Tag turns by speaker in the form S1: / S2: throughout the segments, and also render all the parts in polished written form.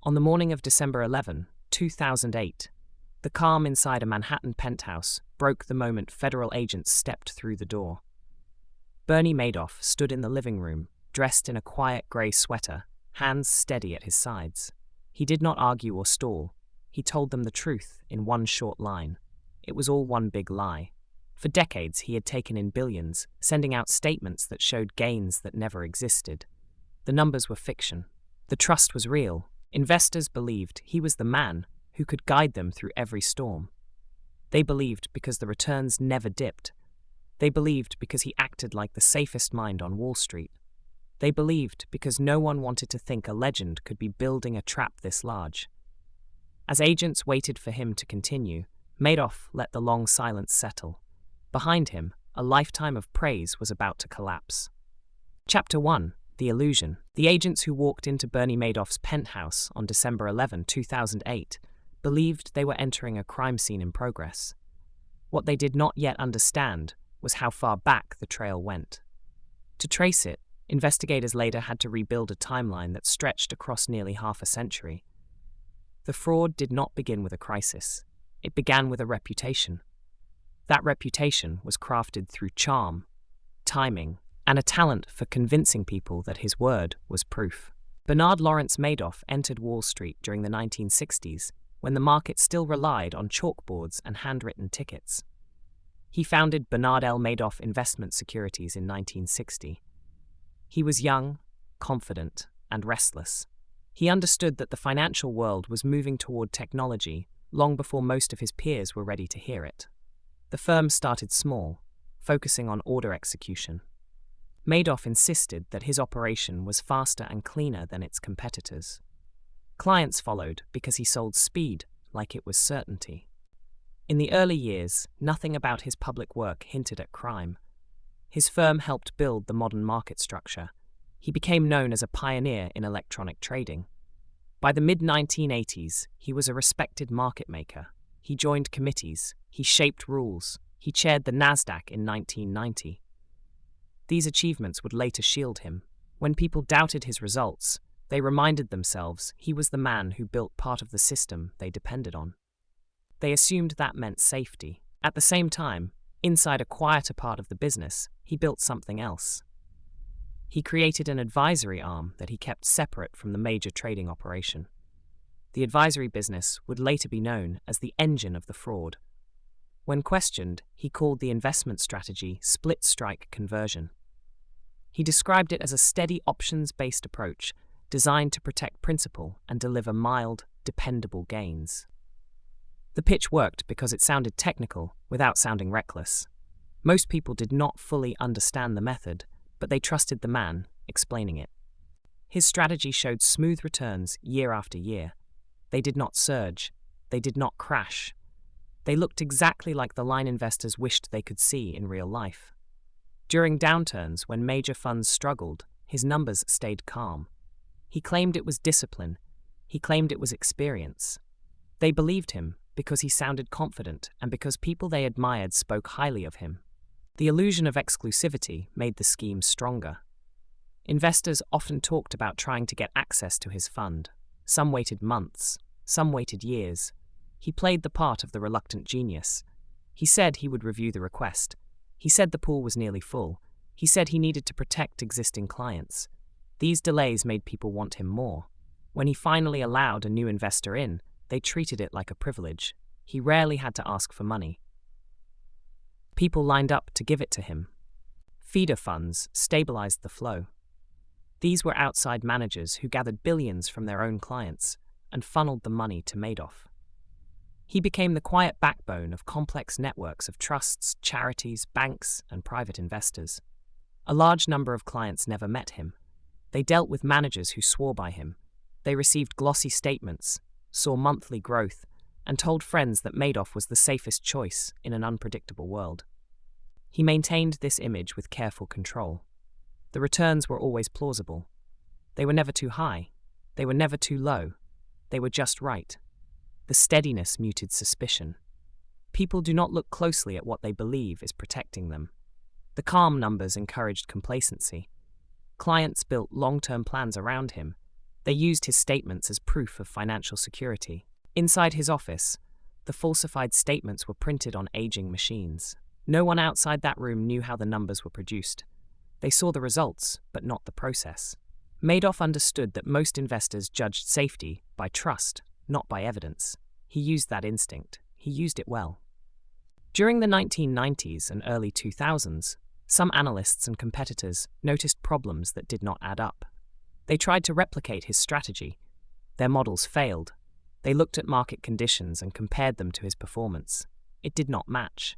S1: On the morning of December 11, 2008, the calm inside a Manhattan penthouse broke the moment federal agents stepped through the door. Bernie Madoff stood in the living room, dressed in a quiet grey sweater, hands steady at his sides. He did not argue or stall. He told them the truth in one short line. It was all one big lie. For decades, he had taken in billions, sending out statements that showed gains that never existed. The numbers were fiction. The trust was real. Investors believed he was the man who could guide them through every storm. They believed because the returns never dipped. They believed because he acted like the safest mind on Wall Street. They believed because no one wanted to think a legend could be building a trap this large. As agents waited for him to continue, Madoff let the long silence settle. Behind him, a lifetime of praise was about to collapse. Chapter 1. The Illusion. The agents who walked into Bernie Madoff's penthouse on December 11, 2008, believed they were entering a crime scene in progress. What they did not yet understand was how far back the trail went. To trace it, investigators later had to rebuild a timeline that stretched across nearly half a century. The fraud did not begin with a crisis. It began with a reputation. That reputation was crafted through charm, timing, and a talent for convincing people that his word was proof. Bernard Lawrence Madoff entered Wall Street during the 1960s, when the market still relied on chalkboards and handwritten tickets. He founded Bernard L. Madoff Investment Securities in 1960. He was young, confident, and restless. He understood that the financial world was moving toward technology long before most of his peers were ready to hear it. The firm started small, focusing on order execution. Madoff insisted that his operation was faster and cleaner than its competitors. Clients followed because he sold speed like it was certainty. In the early years, nothing about his public work hinted at crime. His firm helped build the modern market structure. He became known as a pioneer in electronic trading. By the mid-1980s, he was a respected market maker. He joined committees, he shaped rules, he chaired the NASDAQ in 1990. These achievements would later shield him. When people doubted his results, they reminded themselves he was the man who built part of the system they depended on. They assumed that meant safety. At the same time, inside a quieter part of the business, he built something else. He created an advisory arm that he kept separate from the major trading operation. The advisory business would later be known as the engine of the fraud. When questioned, he called the investment strategy split-strike conversion. He described it as a steady options-based approach designed to protect principal and deliver mild, dependable gains. The pitch worked because it sounded technical without sounding reckless. Most people did not fully understand the method, but they trusted the man explaining it. His strategy showed smooth returns year after year. They did not surge. They did not crash. They looked exactly like the line investors wished they could see in real life. During downturns, when major funds struggled, his numbers stayed calm. He claimed it was discipline. He claimed it was experience. They believed him because he sounded confident and because people they admired spoke highly of him. The illusion of exclusivity made the scheme stronger. Investors often talked about trying to get access to his fund. Some waited months, some waited years. He played the part of the reluctant genius. He said he would review the request. He said the pool was nearly full. He said he needed to protect existing clients. These delays made people want him more. When he finally allowed a new investor in, they treated it like a privilege. He rarely had to ask for money. People lined up to give it to him. Feeder funds stabilized the flow. These were outside managers who gathered billions from their own clients and funneled the money to Madoff. He became the quiet backbone of complex networks of trusts, charities, banks, and private investors. A large number of clients never met him. They dealt with managers who swore by him. They received glossy statements, saw monthly growth, and told friends that Madoff was the safest choice in an unpredictable world. He maintained this image with careful control. The returns were always plausible. They were never too high. They were never too low. They were just right. The steadiness muted suspicion. People do not look closely at what they believe is protecting them. The calm numbers encouraged complacency. Clients built long-term plans around him. They used his statements as proof of financial security. Inside his office, the falsified statements were printed on aging machines. No one outside that room knew how the numbers were produced. They saw the results, but not the process. Madoff understood that most investors judged safety by trust, not by evidence. He used that instinct. He used it well. During the 1990s and early 2000s, some analysts and competitors noticed problems that did not add up. They tried to replicate his strategy. Their models failed. They looked at market conditions and compared them to his performance. It did not match.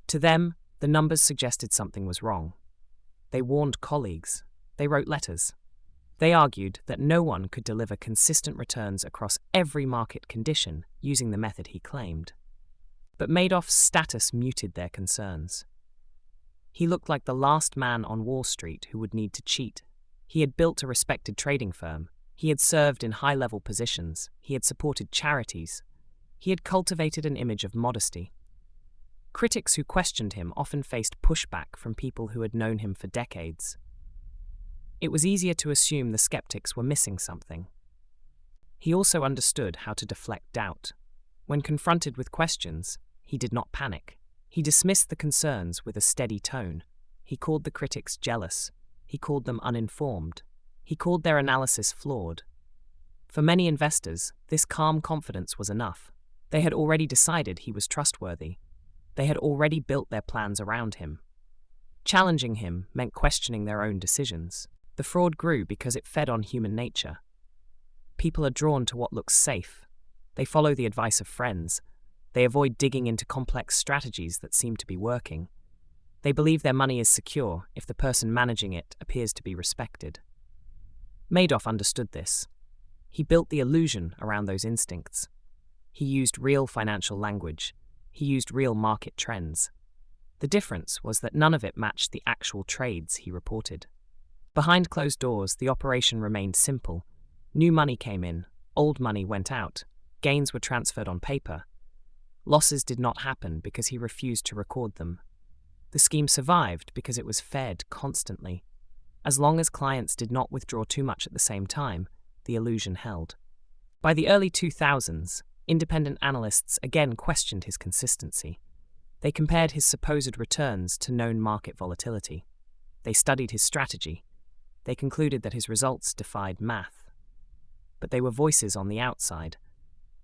S1: To them, the numbers suggested something was wrong. They warned colleagues. They wrote letters. They argued that no one could deliver consistent returns across every market condition using the method he claimed. But Madoff's status muted their concerns. He looked like the last man on Wall Street who would need to cheat. He had built a respected trading firm. He had served in high-level positions. He had supported charities. He had cultivated an image of modesty. Critics who questioned him often faced pushback from people who had known him for decades. It was easier to assume the skeptics were missing something. He also understood how to deflect doubt. When confronted with questions, he did not panic. He dismissed the concerns with a steady tone. He called the critics jealous. He called them uninformed. He called their analysis flawed. For many investors, this calm confidence was enough. They had already decided he was trustworthy. They had already built their plans around him. Challenging him meant questioning their own decisions. The fraud grew because it fed on human nature. People are drawn to what looks safe. They follow the advice of friends. They avoid digging into complex strategies that seem to be working. They believe their money is secure if the person managing it appears to be respected. Madoff understood this. He built the illusion around those instincts. He used real financial language. He used real market trends. The difference was that none of it matched the actual trades he reported. Behind closed doors, the operation remained simple. New money came in, old money went out, gains were transferred on paper. Losses did not happen because he refused to record them. The scheme survived because it was fed constantly. As long as clients did not withdraw too much at the same time, the illusion held. By the early 2000s, independent analysts again questioned his consistency. They compared his supposed returns to known market volatility. They studied his strategy. They concluded that his results defied math. But they were voices on the outside.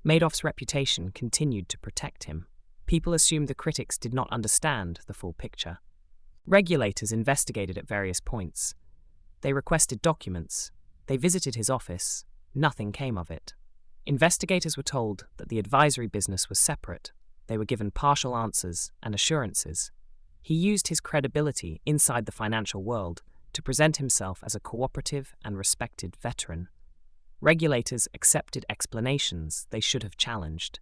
S1: Madoff's reputation continued to protect him. People assumed the critics did not understand the full picture. Regulators investigated at various points. They requested documents. They visited his office. Nothing came of it. Investigators were told that the advisory business was separate. They were given partial answers and assurances. He used his credibility inside the financial world to present himself as a cooperative and respected veteran. Regulators accepted explanations they should have challenged.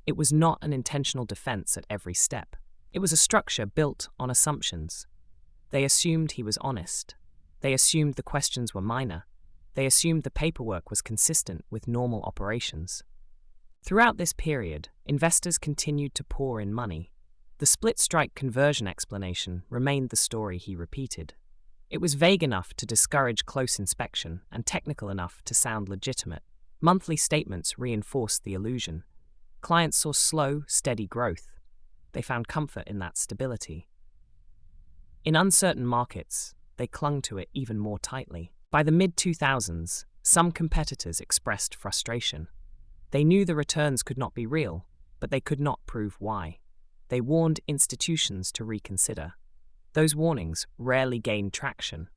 S1: It was not an intentional defense at every step. It was a structure built on assumptions. They assumed he was honest. They assumed the questions were minor. They assumed the paperwork was consistent with normal operations. Throughout this period, investors continued to pour in money. The split-strike conversion explanation remained the story he repeated. It was vague enough to discourage close inspection and technical enough to sound legitimate. Monthly statements reinforced the illusion. Clients saw slow, steady growth. They found comfort in that stability. In uncertain markets, they clung to it even more tightly. By the mid-2000s, some competitors expressed frustration. They knew the returns could not be real, but they could not prove why. They warned institutions to reconsider. Those warnings rarely gained traction.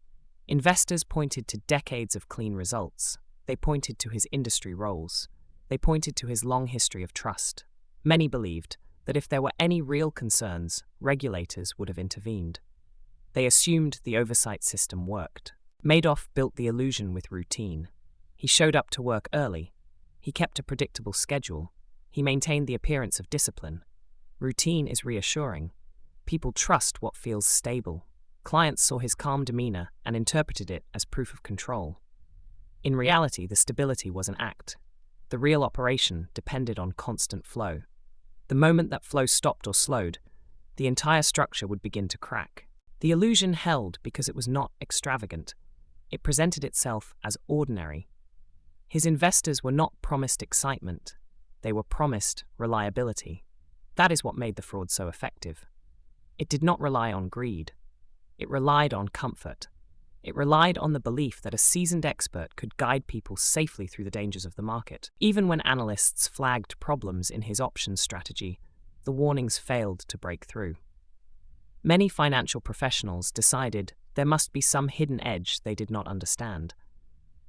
S1: Investors pointed to decades of clean results. They pointed to his industry roles. They pointed to his long history of trust. Many believed that if there were any real concerns, regulators would have intervened. They assumed the oversight system worked. Madoff built the illusion with routine. He showed up to work early. He kept a predictable schedule. He maintained the appearance of discipline. Routine is reassuring. People trust what feels stable. Clients saw his calm demeanor and interpreted it as proof of control. In reality, the stability was an act. The real operation depended on constant flow. The moment that flow stopped or slowed, the entire structure would begin to crack. The illusion held because it was not extravagant. It presented itself as ordinary. His investors were not promised excitement. They were promised reliability. That is what made the fraud so effective. It did not rely on greed. It relied on comfort. It relied on the belief that a seasoned expert could guide people safely through the dangers of the market. Even when analysts flagged problems in his options strategy, the warnings failed to break through. Many financial professionals decided there must be some hidden edge they did not understand.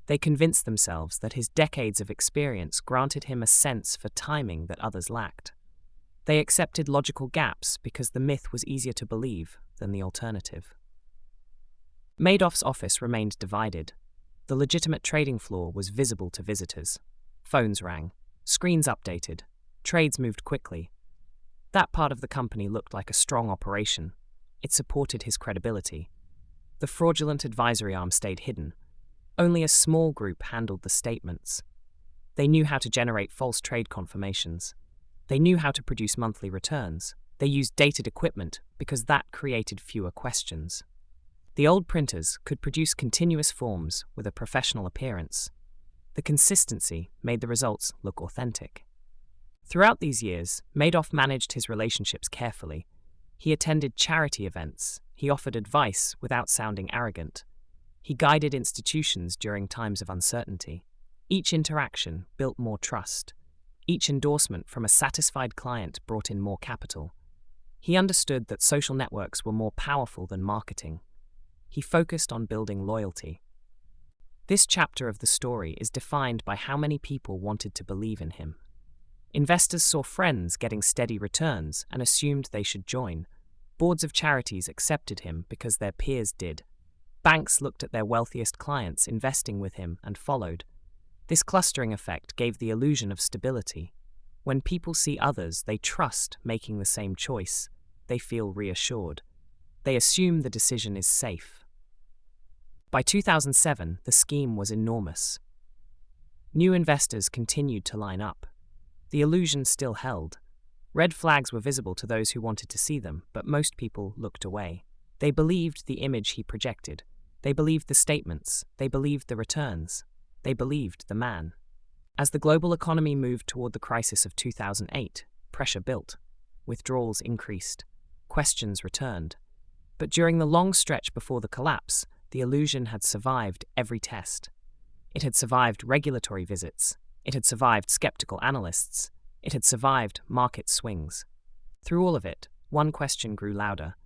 S1: They convinced themselves that his decades of experience granted him a sense for timing that others lacked. They accepted logical gaps because the myth was easier to believe than the alternative. Madoff's office remained divided. The legitimate trading floor was visible to visitors. Phones rang. Screens updated. Trades moved quickly. That part of the company looked like a strong operation. It supported his credibility. The fraudulent advisory arm stayed hidden. Only a small group handled the statements. They knew how to generate false trade confirmations. They knew how to produce monthly returns. They used dated equipment because that created fewer questions. The old printers could produce continuous forms with a professional appearance. The consistency made the results look authentic. Throughout these years, Madoff managed his relationships carefully. He attended charity events. He offered advice without sounding arrogant. He guided institutions during times of uncertainty. Each interaction built more trust. Each endorsement from a satisfied client brought in more capital. He understood that social networks were more powerful than marketing. He focused on building loyalty. This chapter of the story is defined by how many people wanted to believe in him. Investors saw friends getting steady returns and assumed they should join. Boards of charities accepted him because their peers did. Banks looked at their wealthiest clients investing with him and followed. This clustering effect gave the illusion of stability. When people see others they trust making the same choice, they feel reassured. They assume the decision is safe. By 2007, the scheme was enormous. New investors continued to line up. The illusion still held. Red flags were visible to those who wanted to see them, but most people looked away. They believed the image he projected. They believed the statements. They believed the returns. They believed the man. As the global economy moved toward the crisis of 2008, pressure built. Withdrawals increased. Questions returned. But during the long stretch before the collapse, the illusion had survived every test. It had survived regulatory visits. It had survived skeptical analysts. It had survived market swings. Through all of it, one question grew louder.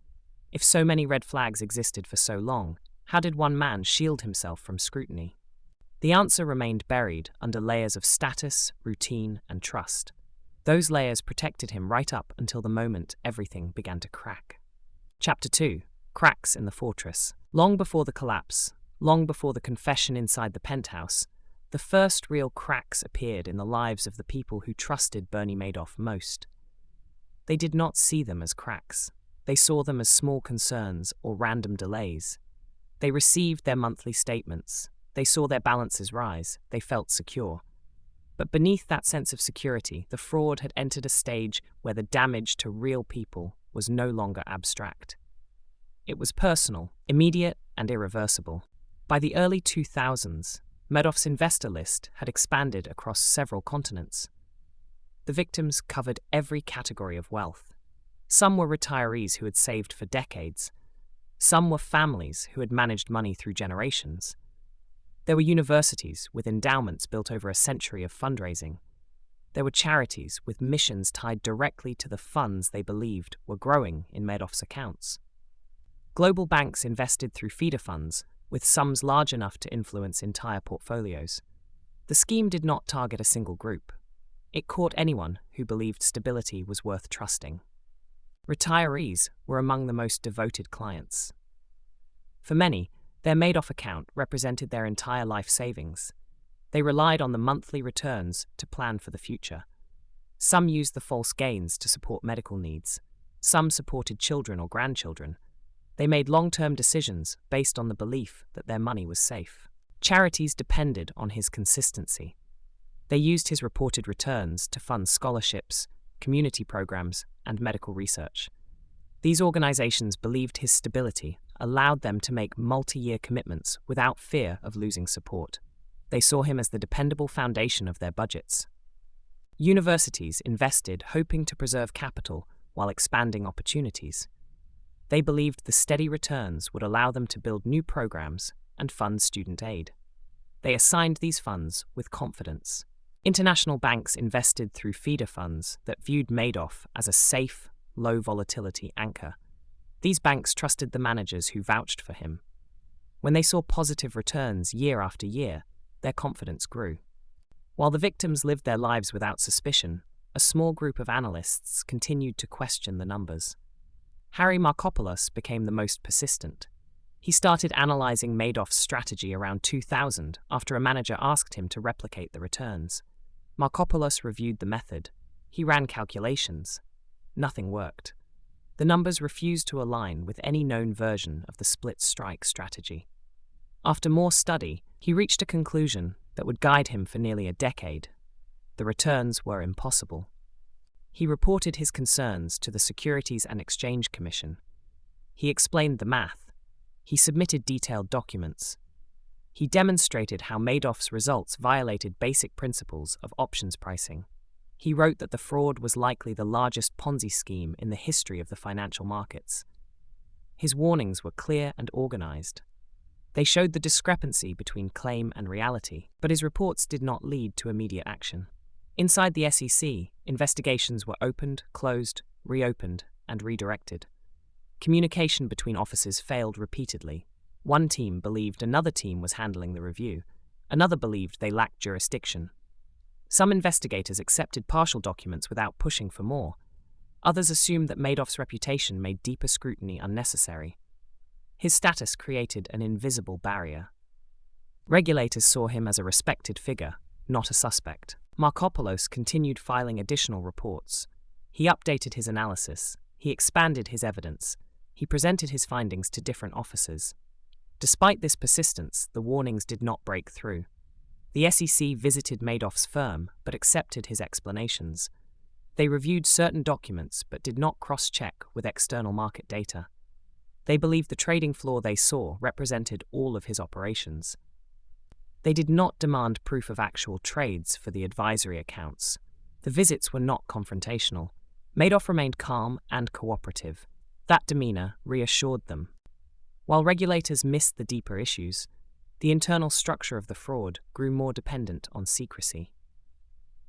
S1: If so many red flags existed for so long, how did one man shield himself from scrutiny? The answer remained buried under layers of status, routine, and trust. Those layers protected him right up until the moment everything began to crack. Chapter 2. Cracks in the Fortress. Long before the collapse, long before the confession inside the penthouse, the first real cracks appeared in the lives of the people who trusted Bernie Madoff most. They did not see them as cracks. They saw them as small concerns or random delays. They received their monthly statements. They saw their balances rise. They felt secure. But beneath that sense of security, the fraud had entered a stage where the damage to real people was no longer abstract. It was personal, immediate, and irreversible. By the early 2000s, Madoff's investor list had expanded across several continents. The victims covered every category of wealth. Some were retirees who had saved for decades. Some were families who had managed money through generations. There were universities with endowments built over a century of fundraising. There were charities with missions tied directly to the funds they believed were growing in Madoff's accounts. Global banks invested through feeder funds, with sums large enough to influence entire portfolios. The scheme did not target a single group. It caught anyone who believed stability was worth trusting. Retirees were among the most devoted clients. For many, their Madoff account represented their entire life savings. They relied on the monthly returns to plan for the future. Some used the false gains to support medical needs. Some supported children or grandchildren. They made long-term decisions based on the belief that their money was safe. Charities depended on his consistency. They used his reported returns to fund scholarships, community programs, and medical research. These organizations believed his stability allowed them to make multi-year commitments without fear of losing support. They saw him as the dependable foundation of their budgets. Universities invested hoping to preserve capital while expanding opportunities. They believed the steady returns would allow them to build new programs and fund student aid. They assigned these funds with confidence. International banks invested through feeder funds that viewed Madoff as a safe, low-volatility anchor. These banks trusted the managers who vouched for him. When they saw positive returns year after year, their confidence grew. While the victims lived their lives without suspicion, a small group of analysts continued to question the numbers. Harry Markopoulos became the most persistent. He started analyzing Madoff's strategy around 2000 after a manager asked him to replicate the returns. Markopoulos reviewed the method. He ran calculations. Nothing worked. The numbers refused to align with any known version of the split-strike strategy. After more study, he reached a conclusion that would guide him for nearly a decade. The returns were impossible. He reported his concerns to the Securities and Exchange Commission. He explained the math. He submitted detailed documents. He demonstrated how Madoff's results violated basic principles of options pricing. He wrote that the fraud was likely the largest Ponzi scheme in the history of the financial markets. His warnings were clear and organized. They showed the discrepancy between claim and reality, but his reports did not lead to immediate action. Inside the SEC, investigations were opened, closed, reopened, and redirected. Communication between offices failed repeatedly. One team believed another team was handling the review. Another believed they lacked jurisdiction. Some investigators accepted partial documents without pushing for more. Others assumed that Madoff's reputation made deeper scrutiny unnecessary. His status created an invisible barrier. Regulators saw him as a respected figure, not a suspect. Markopoulos continued filing additional reports. He updated his analysis. He expanded his evidence. He presented his findings to different officers. Despite this persistence, the warnings did not break through. The SEC visited Madoff's firm but accepted his explanations. They reviewed certain documents but did not cross-check with external market data. They believed the trading floor they saw represented all of his operations. They did not demand proof of actual trades for the advisory accounts. The visits were not confrontational. Madoff remained calm and cooperative. That demeanor reassured them. While regulators missed the deeper issues, the internal structure of the fraud grew more dependent on secrecy.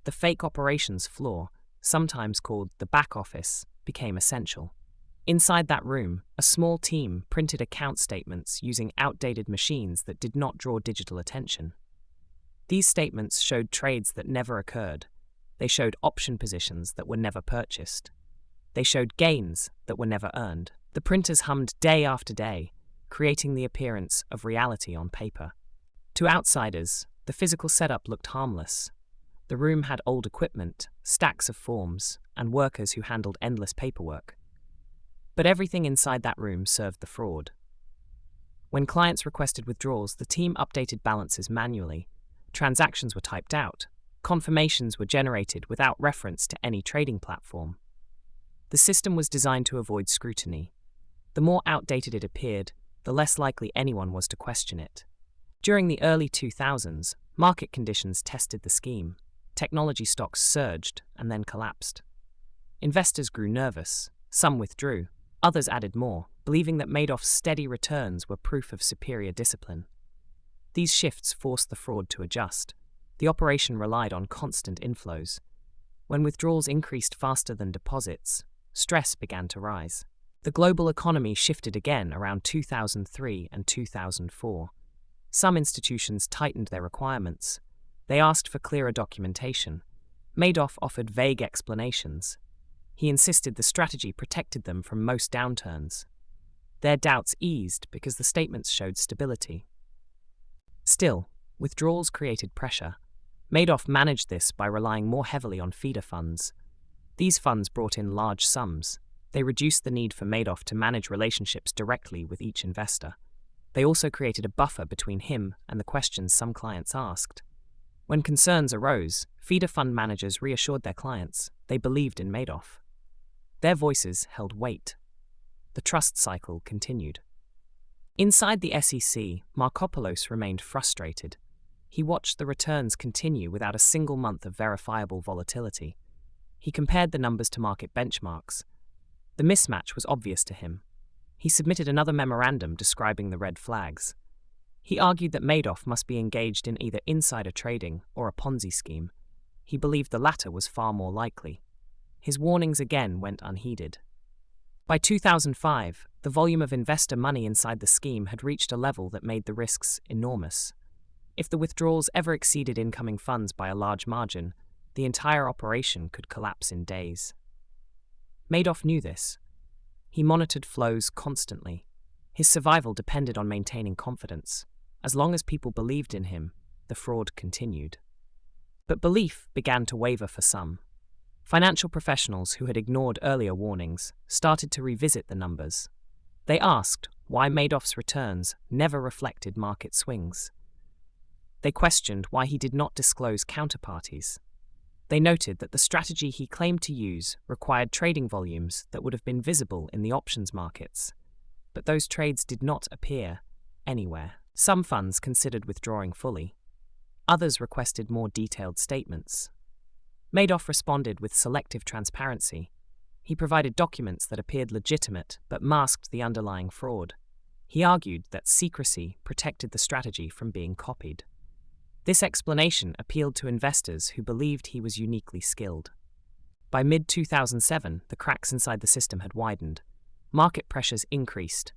S1: The fake operations floor, sometimes called the back office, became essential. Inside that room, a small team printed account statements using outdated machines that did not draw digital attention. These statements showed trades that never occurred. They showed option positions that were never purchased. They showed gains that were never earned. The printers hummed day after day, creating the appearance of reality on paper. To outsiders, the physical setup looked harmless. The room had old equipment, stacks of forms, and workers who handled endless paperwork. But everything inside that room served the fraud. When clients requested withdrawals, the team updated balances manually. Transactions were typed out. Confirmations were generated without reference to any trading platform. The system was designed to avoid scrutiny. The more outdated it appeared, the less likely anyone was to question it. During the early 2000s, market conditions tested the scheme. Technology stocks surged and then collapsed. Investors grew nervous. Some withdrew. Others added more, believing that Madoff's steady returns were proof of superior discipline. These shifts forced the fraud to adjust. The operation relied on constant inflows. When withdrawals increased faster than deposits, stress began to rise. The global economy shifted again around 2003 and 2004. Some institutions tightened their requirements. They asked for clearer documentation. Madoff offered vague explanations. He insisted the strategy protected them from most downturns. Their doubts eased because the statements showed stability. Still, withdrawals created pressure. Madoff managed this by relying more heavily on feeder funds. These funds brought in large sums. They reduced the need for Madoff to manage relationships directly with each investor. They also created a buffer between him and the questions some clients asked. When concerns arose, feeder fund managers reassured their clients. They believed in Madoff. Their voices held weight. The trust cycle continued. Inside the SEC, Markopoulos remained frustrated. He watched the returns continue without a single month of verifiable volatility. He compared the numbers to market benchmarks. The mismatch was obvious to him. He submitted another memorandum describing the red flags. He argued that Madoff must be engaged in either insider trading or a Ponzi scheme. He believed the latter was far more likely. His warnings again went unheeded. By 2005, the volume of investor money inside the scheme had reached a level that made the risks enormous. If the withdrawals ever exceeded incoming funds by a large margin, the entire operation could collapse in days. Madoff knew this. He monitored flows constantly. His survival depended on maintaining confidence. As long as people believed in him, the fraud continued. But belief began to waver for some. Financial professionals who had ignored earlier warnings started to revisit the numbers. They asked why Madoff's returns never reflected market swings. They questioned why he did not disclose counterparties. They noted that the strategy he claimed to use required trading volumes that would have been visible in the options markets. But those trades did not appear anywhere. Some funds considered withdrawing fully. Others requested more detailed statements. Madoff responded with selective transparency. He provided documents that appeared legitimate but masked the underlying fraud. He argued that secrecy protected the strategy from being copied. This explanation appealed to investors who believed he was uniquely skilled. By mid-2007, the cracks inside the system had widened. Market pressures increased.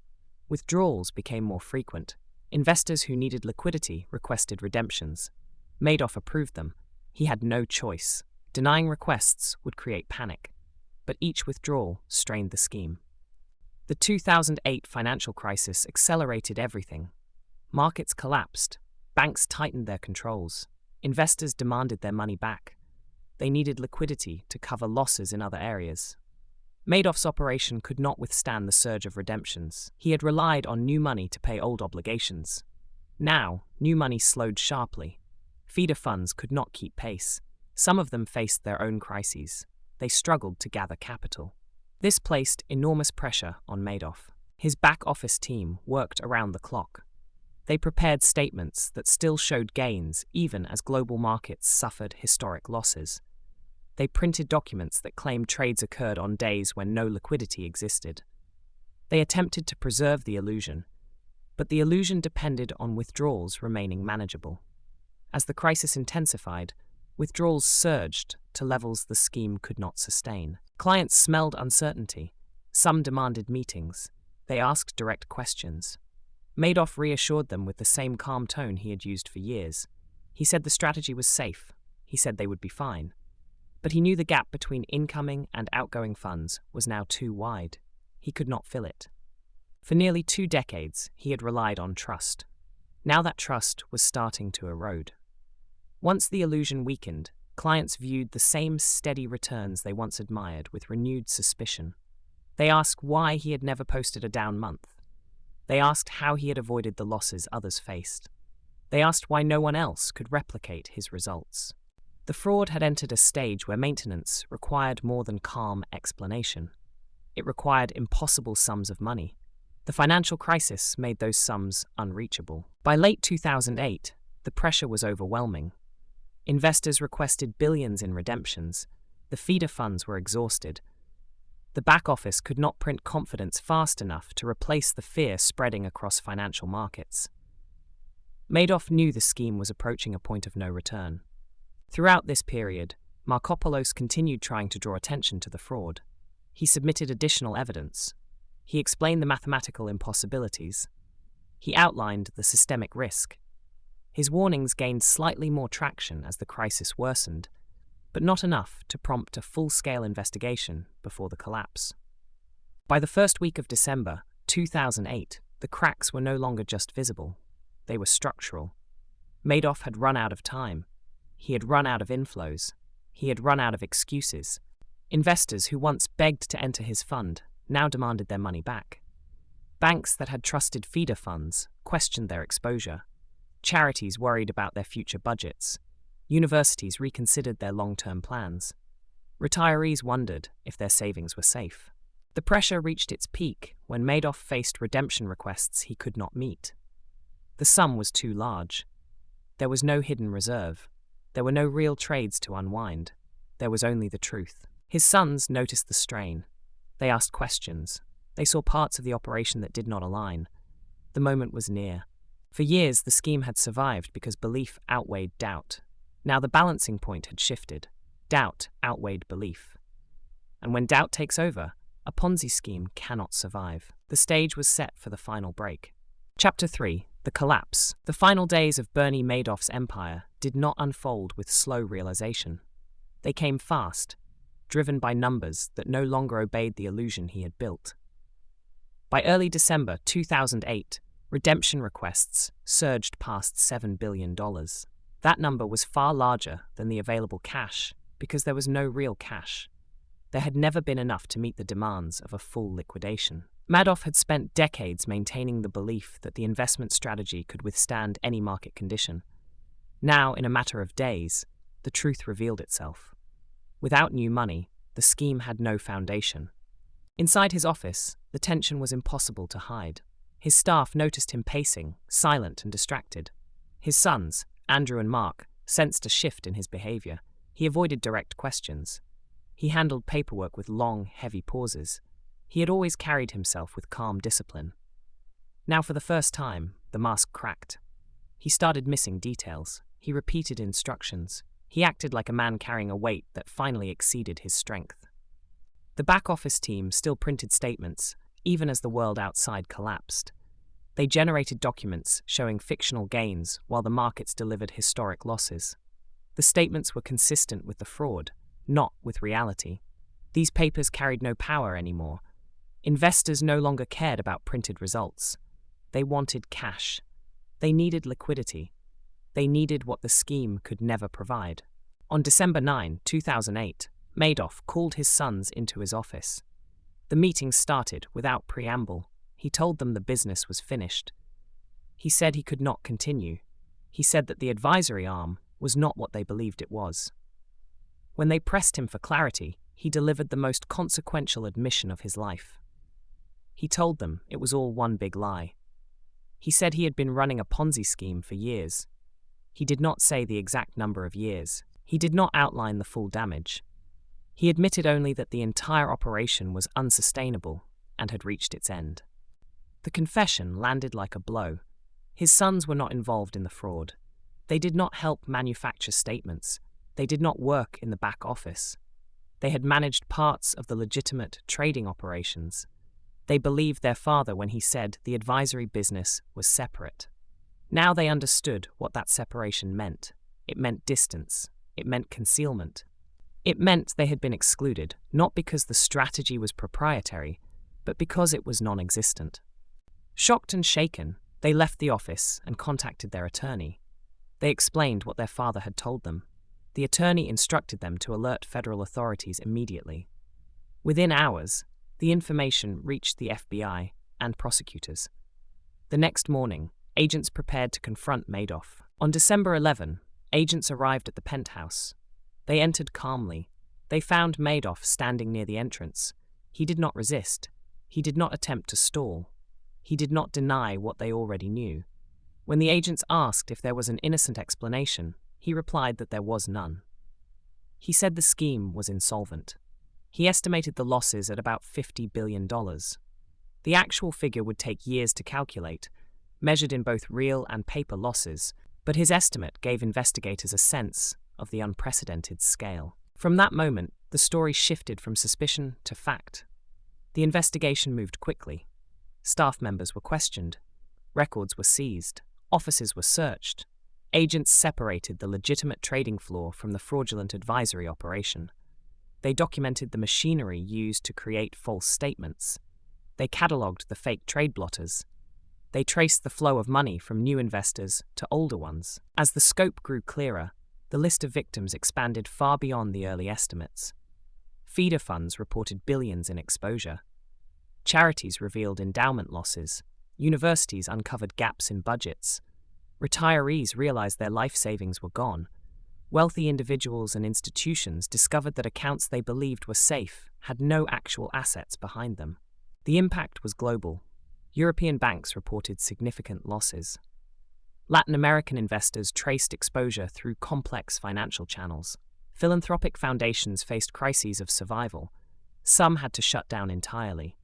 S1: Withdrawals became more frequent. Investors who needed liquidity requested redemptions. Madoff approved them. He had no choice. Denying requests would create panic. But each withdrawal strained the scheme. The 2008 financial crisis accelerated everything. Markets collapsed. Banks tightened their controls. Investors demanded their money back. They needed liquidity to cover losses in other areas. Madoff's operation could not withstand the surge of redemptions. He had relied on new money to pay old obligations. Now, new money slowed sharply. Feeder funds could not keep pace. Some of them faced their own crises. They struggled to gather capital. This placed enormous pressure on Madoff. His back-office team worked around the clock. They prepared statements that still showed gains even as global markets suffered historic losses. They printed documents that claimed trades occurred on days when no liquidity existed. They attempted to preserve the illusion, but the illusion depended on withdrawals remaining manageable. As the crisis intensified, withdrawals surged to levels the scheme could not sustain. Clients smelled uncertainty. Some demanded meetings. They asked direct questions. Madoff reassured them with the same calm tone he had used for years. He said the strategy was safe. He said they would be fine. But he knew the gap between incoming and outgoing funds was now too wide. He could not fill it. For nearly 2 decades, he had relied on trust. Now that trust was starting to erode. Once the illusion weakened, clients viewed the same steady returns they once admired with renewed suspicion. They asked why he had never posted a down month. They asked how he had avoided the losses others faced. They asked why no one else could replicate his results. The fraud had entered a stage where maintenance required more than calm explanation. It required impossible sums of money. The financial crisis made those sums unreachable. By late 2008, the pressure was overwhelming. Investors requested billions in redemptions. The feeder funds were exhausted. The back office could not print confidence fast enough to replace the fear spreading across financial markets. Madoff knew the scheme was approaching a point of no return. Throughout this period, Markopoulos continued trying to draw attention to the fraud. He submitted additional evidence. He explained the mathematical impossibilities. He outlined the systemic risk. His warnings gained slightly more traction as the crisis worsened, but not enough to prompt a full-scale investigation before the collapse. By the first week of December 2008, the cracks were no longer just visible. They were structural. Madoff had run out of time. He had run out of inflows. He had run out of excuses. Investors who once begged to enter his fund now demanded their money back. Banks that had trusted feeder funds questioned their exposure. Charities worried about their future budgets. Universities reconsidered their long-term plans. Retirees wondered if their savings were safe. The pressure reached its peak when Madoff faced redemption requests he could not meet. The sum was too large. There was no hidden reserve. There were no real trades to unwind. There was only the truth. His sons noticed the strain. They asked questions. They saw parts of the operation that did not align. The moment was near. For years, the scheme had survived because belief outweighed doubt. Now the balancing point had shifted. Doubt outweighed belief. And when doubt takes over, a Ponzi scheme cannot survive. The stage was set for the final break. Chapter 3. The Collapse. The final days of Bernie Madoff's empire did not unfold with slow realization. They came fast, driven by numbers that no longer obeyed the illusion he had built. By early December 2008, redemption requests surged past $7 billion. That number was far larger than the available cash because there was no real cash. There had never been enough to meet the demands of a full liquidation. Madoff had spent decades maintaining the belief that the investment strategy could withstand any market condition. Now, in a matter of days, the truth revealed itself. Without new money, the scheme had no foundation. Inside his office, the tension was impossible to hide. His staff noticed him pacing, silent and distracted. His sons, Andrew and Mark, sensed a shift in his behavior. He avoided direct questions. He handled paperwork with long, heavy pauses. He had always carried himself with calm discipline. Now, for the first time, the mask cracked. He started missing details. He repeated instructions. He acted like a man carrying a weight that finally exceeded his strength. The back-office team still printed statements, even as the world outside collapsed. They generated documents showing fictional gains while the markets delivered historic losses. The statements were consistent with the fraud, not with reality. These papers carried no power anymore. Investors no longer cared about printed results. They wanted cash. They needed liquidity. They needed what the scheme could never provide. On December 9, 2008, Madoff called his sons into his office. The meeting started without preamble. He told them the business was finished. He said he could not continue. He said that the advisory arm was not what they believed it was. When they pressed him for clarity, he delivered the most consequential admission of his life. He told them it was all one big lie. He said he had been running a Ponzi scheme for years. He did not say the exact number of years. He did not outline the full damage. He admitted only that the entire operation was unsustainable and had reached its end. The confession landed like a blow. His sons were not involved in the fraud. They did not help manufacture statements. They did not work in the back office. They had managed parts of the legitimate trading operations. They believed their father when he said the advisory business was separate. Now they understood what that separation meant. It meant distance. It meant concealment. It meant they had been excluded, not because the strategy was proprietary, but because it was non-existent. Shocked and shaken, they left the office and contacted their attorney. They explained what their father had told them. The attorney instructed them to alert federal authorities immediately. Within hours, the information reached the FBI and prosecutors. The next morning, agents prepared to confront Madoff. On December 11, agents arrived at the penthouse. They entered calmly. They found Madoff standing near the entrance. He did not resist. He did not attempt to stall. He did not deny what they already knew. When the agents asked if there was an innocent explanation, he replied that there was none. He said the scheme was insolvent. He estimated the losses at about $50 billion. The actual figure would take years to calculate, measured in both real and paper losses, but his estimate gave investigators a sense of the unprecedented scale. From that moment, the story shifted from suspicion to fact. The investigation moved quickly. Staff members were questioned. Records were seized. Offices were searched. Agents separated the legitimate trading floor from the fraudulent advisory operation. They documented the machinery used to create false statements. They catalogued the fake trade blotters. They traced the flow of money from new investors to older ones. As the scope grew clearer, the list of victims expanded far beyond the early estimates. Feeder funds reported billions in exposure. Charities revealed endowment losses. Universities uncovered gaps in budgets. Retirees realized their life savings were gone. Wealthy individuals and institutions discovered that accounts they believed were safe had no actual assets behind them. The impact was global. European banks reported significant losses. Latin American investors traced exposure through complex financial channels. Philanthropic foundations faced crises of survival. Some had to shut down entirely.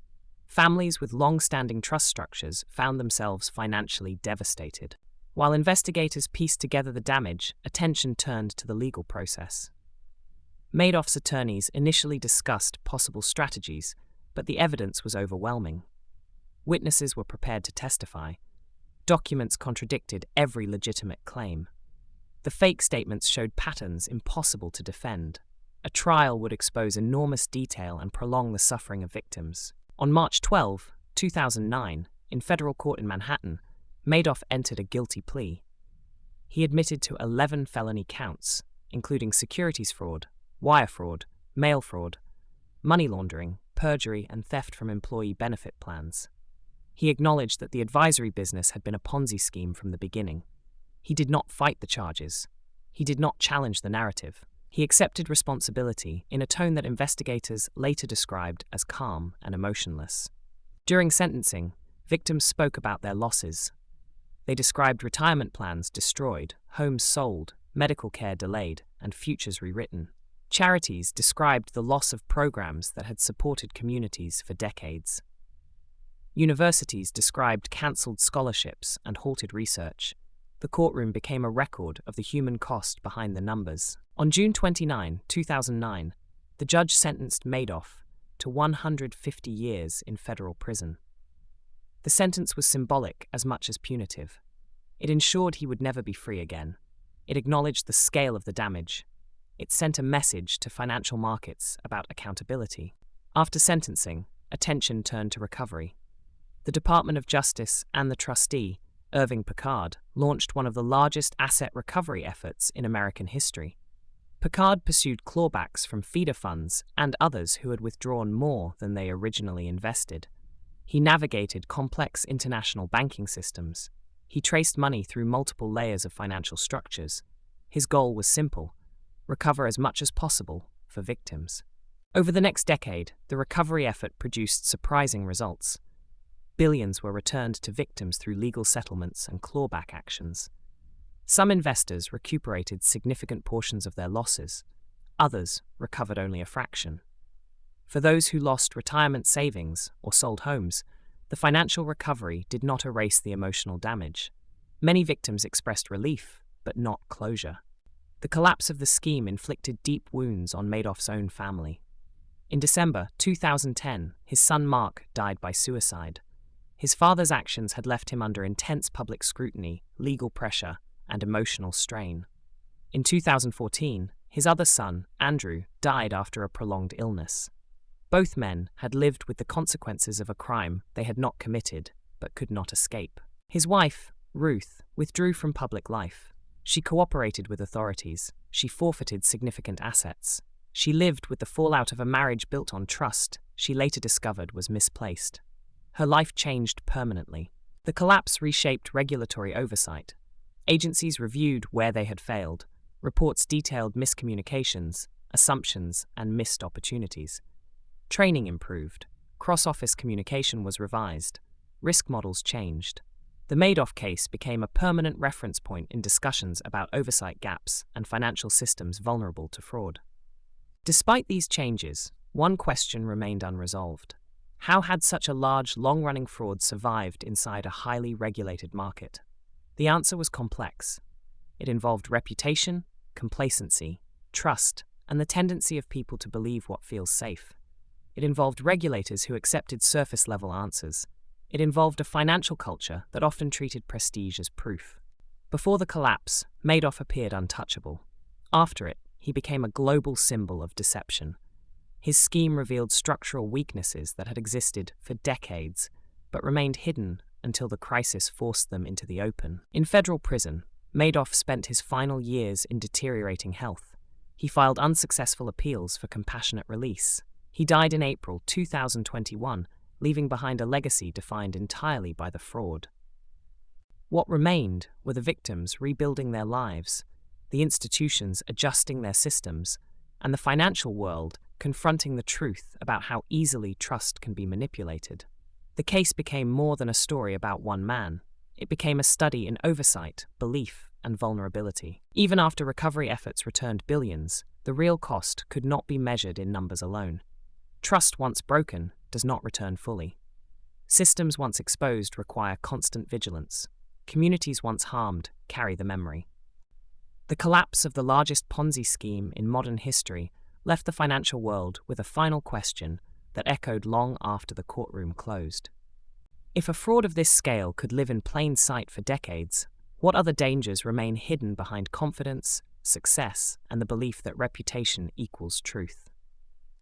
S1: Families with long-standing trust structures found themselves financially devastated. While investigators pieced together the damage, attention turned to the legal process. Madoff's attorneys initially discussed possible strategies, but the evidence was overwhelming. Witnesses were prepared to testify. Documents contradicted every legitimate claim. The fake statements showed patterns impossible to defend. A trial would expose enormous detail and prolong the suffering of victims. On March 12, 2009, in federal court in Manhattan, Madoff entered a guilty plea. He admitted to 11 felony counts, including securities fraud, wire fraud, mail fraud, money laundering, perjury, and theft from employee benefit plans. He acknowledged that the advisory business had been a Ponzi scheme from the beginning. He did not fight the charges. He did not challenge the narrative. He accepted responsibility in a tone that investigators later described as calm and emotionless. During sentencing, victims spoke about their losses. They described retirement plans destroyed, homes sold, medical care delayed, and futures rewritten. Charities described the loss of programs that had supported communities for decades. Universities described cancelled scholarships and halted research. The courtroom became a record of the human cost behind the numbers. On June 29, 2009, the judge sentenced Madoff to 150 years in federal prison. The sentence was symbolic as much as punitive. It ensured he would never be free again. It acknowledged the scale of the damage. It sent a message to financial markets about accountability. After sentencing, attention turned to recovery. The Department of Justice and the trustee, Irving Picard, launched one of the largest asset recovery efforts in American history. Picard pursued clawbacks from feeder funds and others who had withdrawn more than they originally invested. He navigated complex international banking systems. He traced money through multiple layers of financial structures. His goal was simple: recover as much as possible for victims. Over the next decade, the recovery effort produced surprising results. Billions were returned to victims through legal settlements and clawback actions. Some investors recuperated significant portions of their losses. Others recovered only a fraction. For those who lost retirement savings or sold homes, the financial recovery did not erase the emotional damage. Many victims expressed relief, but not closure. The collapse of the scheme inflicted deep wounds on Madoff's own family. In December 2010, his son Mark died by suicide. His father's actions had left him under intense public scrutiny, legal pressure, and emotional strain. In 2014, his other son, Andrew, died after a prolonged illness. Both men had lived with the consequences of a crime they had not committed, but could not escape. His wife, Ruth, withdrew from public life. She cooperated with authorities. She forfeited significant assets. She lived with the fallout of a marriage built on trust she later discovered was misplaced. Her life changed permanently. The collapse reshaped regulatory oversight. Agencies reviewed where they had failed. Reports detailed miscommunications, assumptions, and missed opportunities. Training improved. Cross-office communication was revised. Risk models changed. The Madoff case became a permanent reference point in discussions about oversight gaps and financial systems vulnerable to fraud. Despite these changes, one question remained unresolved. How had such a large, long-running fraud survived inside a highly regulated market? The answer was complex. It involved reputation, complacency, trust, and the tendency of people to believe what feels safe. It involved regulators who accepted surface-level answers. It involved a financial culture that often treated prestige as proof. Before the collapse, Madoff appeared untouchable. After it, he became a global symbol of deception. His scheme revealed structural weaknesses that had existed for decades, but remained hidden until the crisis forced them into the open. In federal prison, Madoff spent his final years in deteriorating health. He filed unsuccessful appeals for compassionate release. He died in April 2021, leaving behind a legacy defined entirely by the fraud. What remained were the victims rebuilding their lives, the institutions adjusting their systems, and the financial world confronting the truth about how easily trust can be manipulated. The case became more than a story about one man. it became a study in oversight, belief, and vulnerability. Even after recovery efforts returned billions, the real cost could not be measured in numbers alone. Trust once broken does not return fully. Systems once exposed require constant vigilance. Communities once harmed carry the memory. The collapse of the largest Ponzi scheme in modern history left the financial world with a final question that echoed long after the courtroom closed. If a fraud of this scale could live in plain sight for decades, what other dangers remain hidden behind confidence, success, and the belief that reputation equals truth?